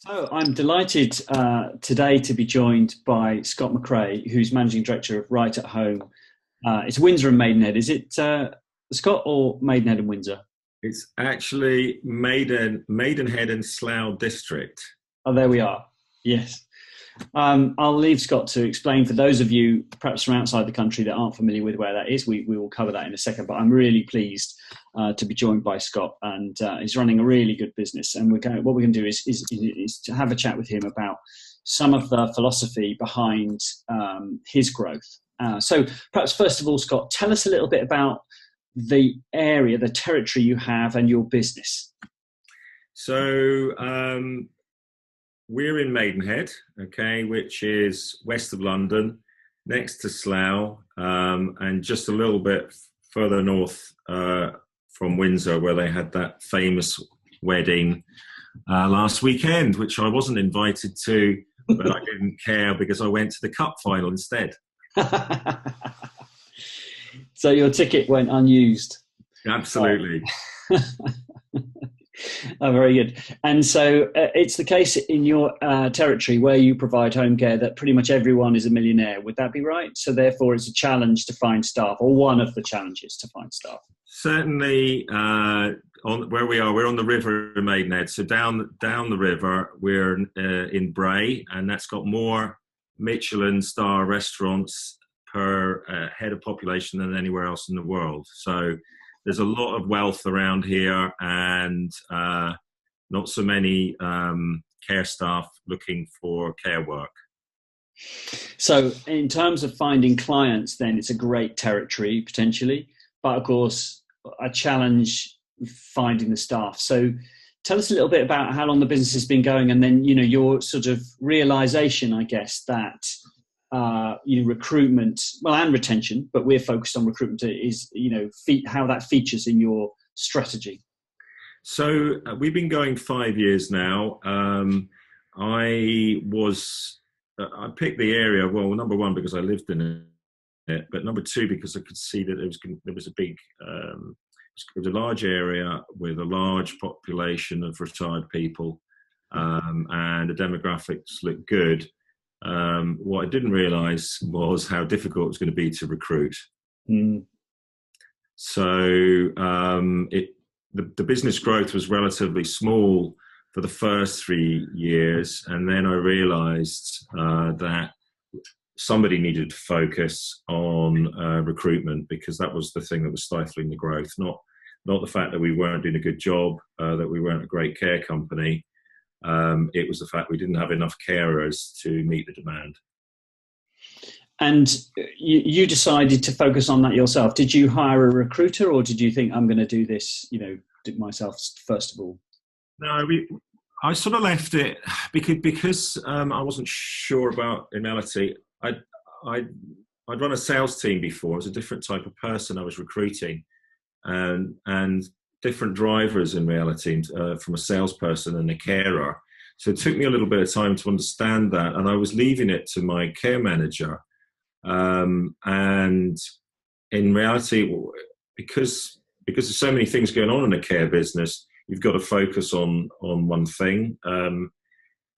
So I'm delighted today to be joined by Scott Macrae, who's Managing Director of Right at Home. It's Windsor and Maidenhead. Is it Scott or Maidenhead and Windsor? It's actually Maidenhead and Slough district. Oh, there we are. Yes. I'll leave Scott to explain for those of you perhaps from outside the country that aren't familiar with where that is. We will cover that in a second, but I'm really pleased to be joined by Scott, and he's running a really good business. And what we're going to do is to have a chat with him about some of the philosophy behind his growth. So perhaps first of all, Scott, tell us a little bit about the area, the territory you have, and your business. So we're in Maidenhead, okay, which is west of London, next to Slough, and just a little bit further north from Windsor, where they had that famous wedding last weekend, which I wasn't invited to, but I didn't care because I went to the cup final instead. So your ticket went unused. Absolutely. Oh, very good. And so it's the case in your territory where you provide home care that pretty much everyone is a millionaire. Would that be right? So therefore it's a challenge to find staff, or one of the challenges to find staff. Certainly, on where we are, we're on the river in Maidenhead. So down the river, we're in Bray, and that's got more Michelin star restaurants per head of population than anywhere else in the world. So there's a lot of wealth around here, and not so many care staff looking for care work. So in terms of finding clients, then it's a great territory potentially, but of course a challenge finding the staff. So tell us a little bit about how long the business has been going, and then your sort of realization, I guess, that recruitment, well, and retention, but we're focused on recruitment, is how that features in your strategy. So we've been going 5 years now. I picked the area, well, number one, because I lived in it, but number two, because I could see that there was a big, it was a large area with a large population of retired people, and the demographics looked good. What I didn't realise was how difficult it was going to be to recruit. Mm. So the business growth was relatively small for the first 3 years, and then I realised that somebody needed to focus on recruitment, because that was the thing that was stifling the growth, not the fact that we weren't doing a good job, that we weren't a great care company. It was the fact we didn't have enough carers to meet the demand. And you decided to focus on that yourself. Did you hire a recruiter, or did you think, I'm going to do this, myself first of all? No, I sort of left it because I wasn't sure about Imelity. I'd run a sales team before. I was a different type of person I was recruiting, and different drivers in reality, from a salesperson and a carer. So it took me a little bit of time to understand that, and I was leaving it to my care manager. And in reality, because there's so many things going on in the care business, you've got to focus on one thing.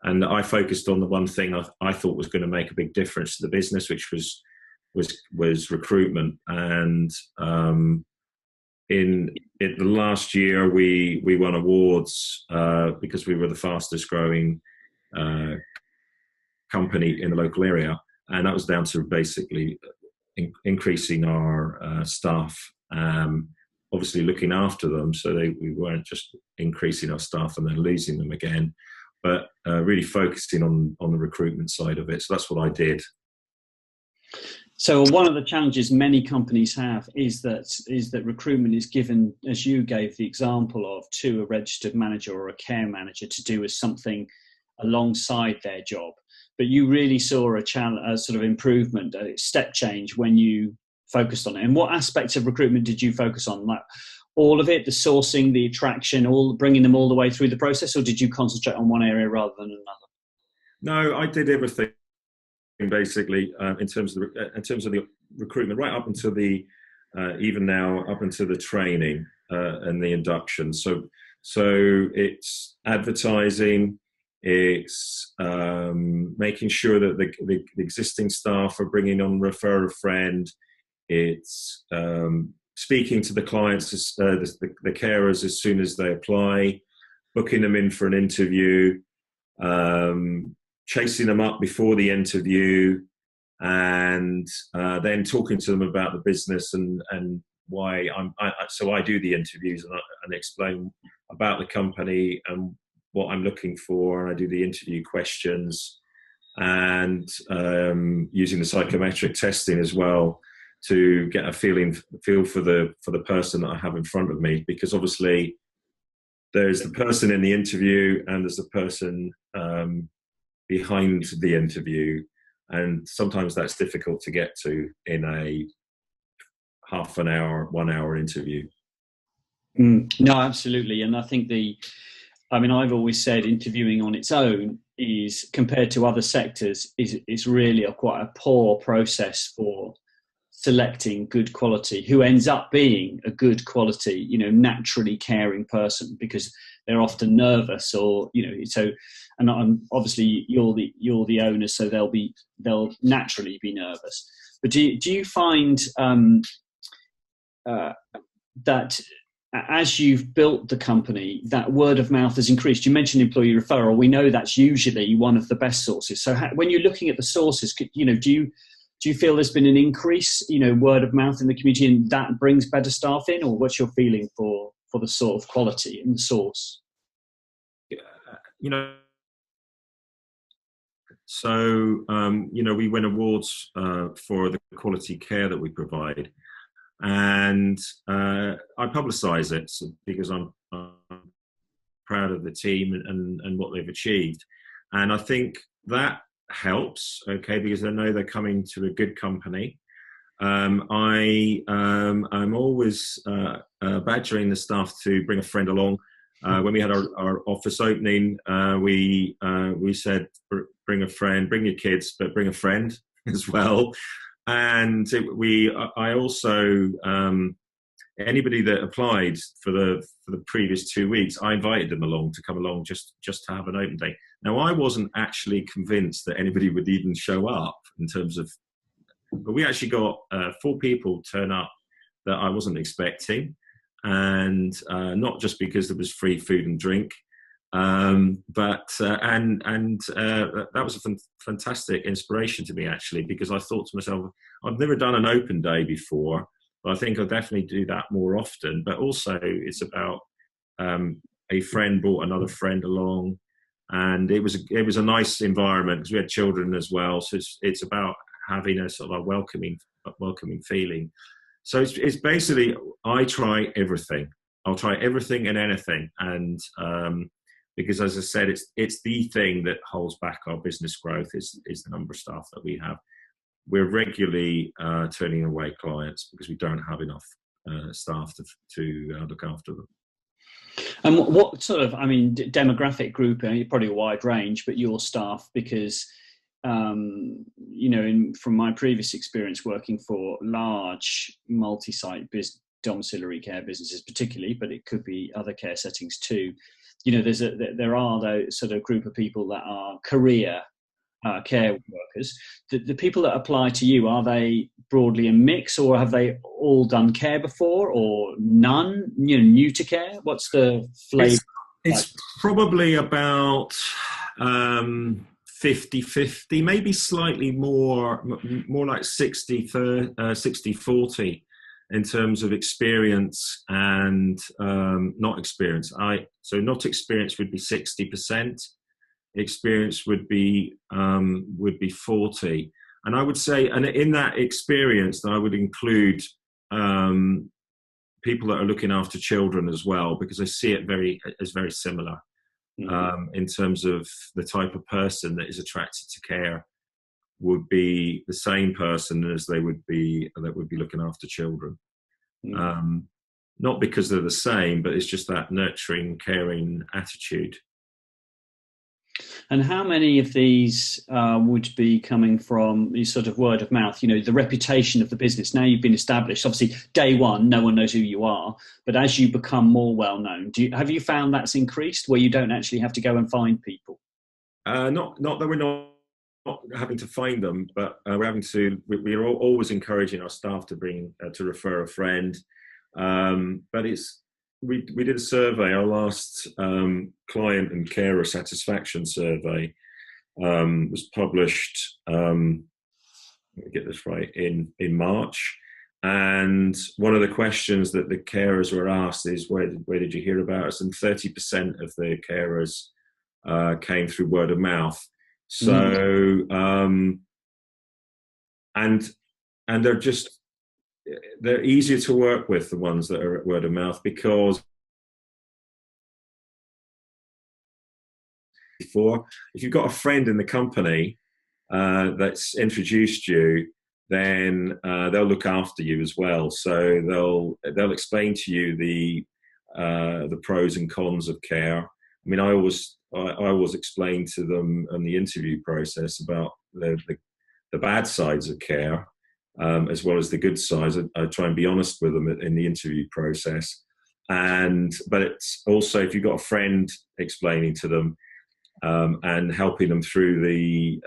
And I focused on the one thing I thought was going to make a big difference to the business, which was recruitment. And in the last year, we won awards because we were the fastest growing company in the local area, and that was down to basically increasing our staff, obviously looking after them, so we weren't just increasing our staff and then losing them again, but really focusing on the recruitment side of it. So that's what I did. So one of the challenges many companies have is that recruitment is given, as you gave the example of, to a registered manager or a care manager to do as something alongside their job. But you really saw a sort of improvement, a step change when you focused on it. And what aspects of recruitment did you focus on? Like all of it, the sourcing, the attraction, bringing them all the way through the process, or did you concentrate on one area rather than another? No, I did everything basically in terms of the recruitment, right up until the even now up until the training and the induction. So it's advertising, It's making sure that the existing staff are bringing on refer a friend. It's speaking to the clients, the carers, as soon as they apply, booking them in for an interview, chasing them up before the interview, and then talking to them about the business and why so I do the interviews and explain about the company and what I'm looking for, and I do the interview questions, and using the psychometric testing as well to get a feel for the person that I have in front of me, because obviously there's the person in the interview and there's the person behind the interview, and sometimes that's difficult to get to in a half an hour, 1 hour interview. No, absolutely. And I think I've always said interviewing on its own is, compared to other sectors, is really quite a poor process for selecting good quality, who ends up being a good quality, naturally caring person, because they're often nervous, or so. And obviously you're the owner, so they'll naturally be nervous. But do you find that as you've built the company, that word of mouth has increased? You mentioned employee referral. We know that's usually one of the best sources. So when you're looking at the sources, do you feel there's been an increase, word of mouth in the community, and that brings better staff in, or what's your feeling for the sort of quality and the source? So we win awards for the quality care that we provide, and I publicise it because I'm proud of the team and what they've achieved, and I think that helps, because they know they're coming to a good company. I'm always badgering the staff to bring a friend along. When we had our office opening, we said, bring a friend, bring your kids, but bring a friend as well. And I also, anybody that applied for the previous 2 weeks, I invited them along to come along just to have an open day. Now, I wasn't actually convinced that anybody would even show up in terms of, but we actually got 4 people turn up that I wasn't expecting, and not just because there was free food and drink, but that was a fantastic inspiration to me, actually, because I thought to myself, I've never done an open day before, but I think I'll definitely do that more often. But also it's about a friend brought another friend along, and it was a nice environment because we had children as well. So it's about having a sort of a welcoming feeling. So it's basically, I try everything. I'll try everything and anything, and because, as I said, it's the thing that holds back our business growth is the number of staff that we have. We're regularly turning away clients because we don't have enough staff to look after them. And what sort of, demographic group, probably a wide range, but your staff, because, from my previous experience working for large multi-site domiciliary care businesses particularly, but it could be other care settings too, there are those sort of group of people that are career care workers. The people that apply to you, are they broadly a mix, or have they all done care before, or none, new to care? What's the flavour? It's probably about 50-50, maybe slightly more like 60-40 in terms of experience and not experience. So not experience would be 60%. Experience would be 40, and I would say, and in that experience, I would include people that are looking after children as well, because I see it as very similar. In terms of the type of person that is attracted to care would be the same person as that would be looking after children. Not because they're the same, but it's just that nurturing, caring attitude. And how many of these would be coming from the sort of word of mouth, the reputation of the business? Now you've been established, obviously day one, no one knows who you are, but as you become more well known, have you found that's increased, where you don't actually have to go and find people? Not that we're not having to find them, but we're having to. We're always encouraging our staff to bring to refer a friend. But we did a survey. Our last client and carer satisfaction survey was published. Let me get this right in March. And one of the questions that the carers were asked is, where did you hear about us? And 30% of the carers came through word of mouth. So, and they're easier to work with, the ones that are at word of mouth, because if you've got a friend in the company that's introduced you, then they'll look after you as well. So they'll explain to you the pros and cons of care. I mean, I always explain to them in the interview process about the bad sides of care, as well as the good sides. I try and be honest with them in the interview process. But it's also, if you've got a friend explaining to them and helping them through the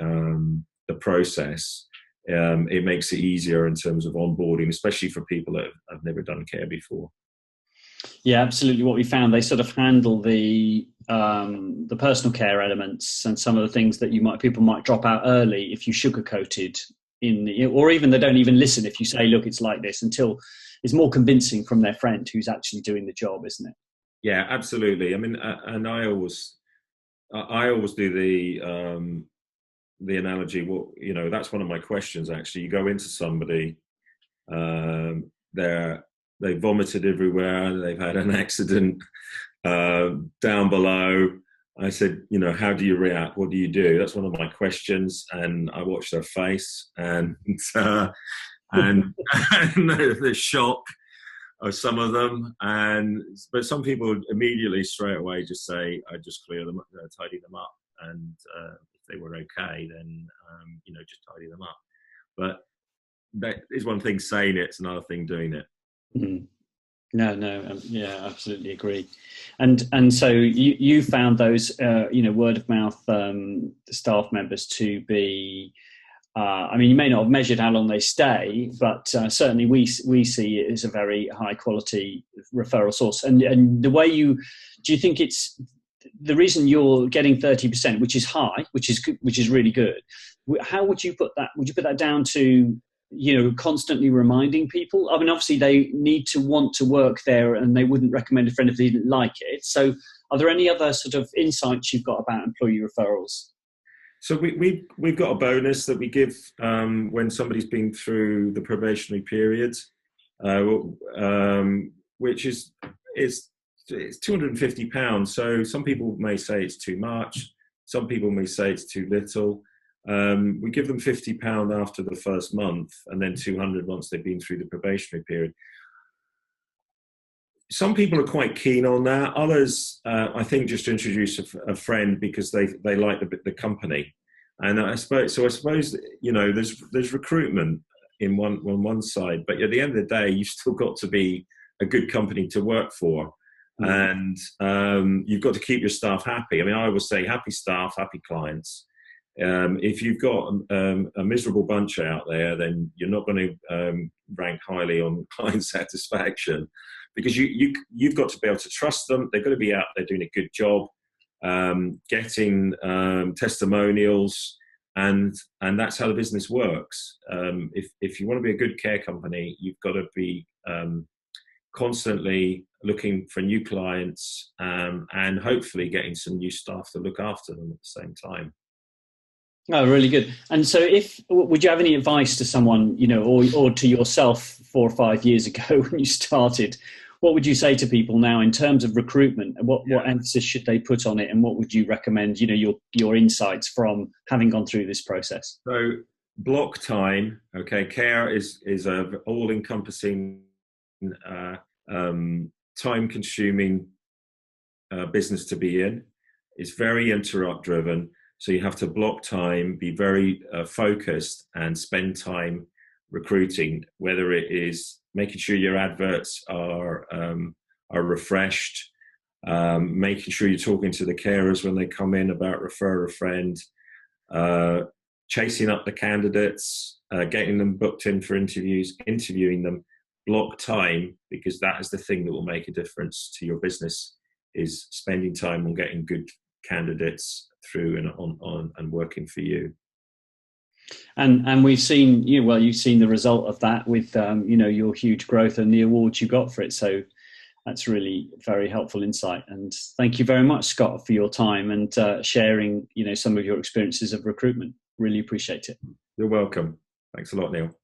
process, it makes it easier in terms of onboarding, especially for people that have never done care before. Yeah, absolutely. What we found, they sort of handle the personal care elements and some of the things that people might drop out early if you sugarcoated or even they don't even listen if you say, look, it's like this, until it's more convincing from their friend who's actually doing the job, isn't it? Yeah, absolutely. I mean, and I always do the analogy. Well, that's one of my questions. Actually, you go into somebody, they vomited everywhere, they've had an accident down below. I said, how do you react? What do you do? That's one of my questions, and I watch their face and and the shock of some of them, but some people immediately straight away just say, I just clear them up, tidy them up, and if they were okay, then just tidy them up. But that is one thing saying it, it's another thing doing it. Mm-hmm. No, yeah, absolutely agree. And so you found those word of mouth staff members to be. I mean, you may not have measured how long they stay, but certainly we see it as a very high quality referral source. And the way do you think it's the reason you're getting 30%, which is high, which is really good? How would you put that? Would you put that down to constantly reminding people? I mean, obviously they need to want to work there, and they wouldn't recommend a friend if they didn't like it. So, are there any other sort of insights you've got about employee referrals? So we've got a bonus that we give when somebody's been through the probationary period, which is it's £250. So some people may say it's too much, some people may say it's too little. We give them £50 after the first month, and then £200 once they've been through the probationary period. Some people are quite keen on that. Others, I think, just introduce a friend because they like the company. And I suppose there's recruitment on one side, but at the end of the day, you've still got to be a good company to work for, and you've got to keep your staff happy. I mean, I always say, happy staff, happy clients. If you've got a miserable bunch out there, then you're not going to rank highly on client satisfaction, because you've got to be able to trust them. They've got to be out there doing a good job, getting testimonials, and that's how the business works. If you want to be a good care company, you've got to be constantly looking for new clients, and hopefully getting some new staff to look after them at the same time. Oh, really good. And so would you have any advice to someone, or to yourself 4 or 5 years ago when you started? What would you say to people now in terms of recruitment? What emphasis should they put on it, and what would you recommend, your insights from having gone through this process? So block time, okay. Care is a all-encompassing, time-consuming business to be in. It's very interrupt driven. So you have to block time, be very focused, and spend time recruiting, whether it is making sure your adverts are refreshed, making sure you're talking to the carers when they come in about refer a friend, chasing up the candidates, getting them booked in for interviews, interviewing them, block time, because that is the thing that will make a difference to your business, is spending time on getting good candidates through and on and working for you. And we've seen, you've seen the result of that with, your huge growth and the awards you got for it. So that's really very helpful insight. And thank you very much, Scott, for your time and sharing, some of your experiences of recruitment. Really appreciate it. You're welcome. Thanks a lot, Neil.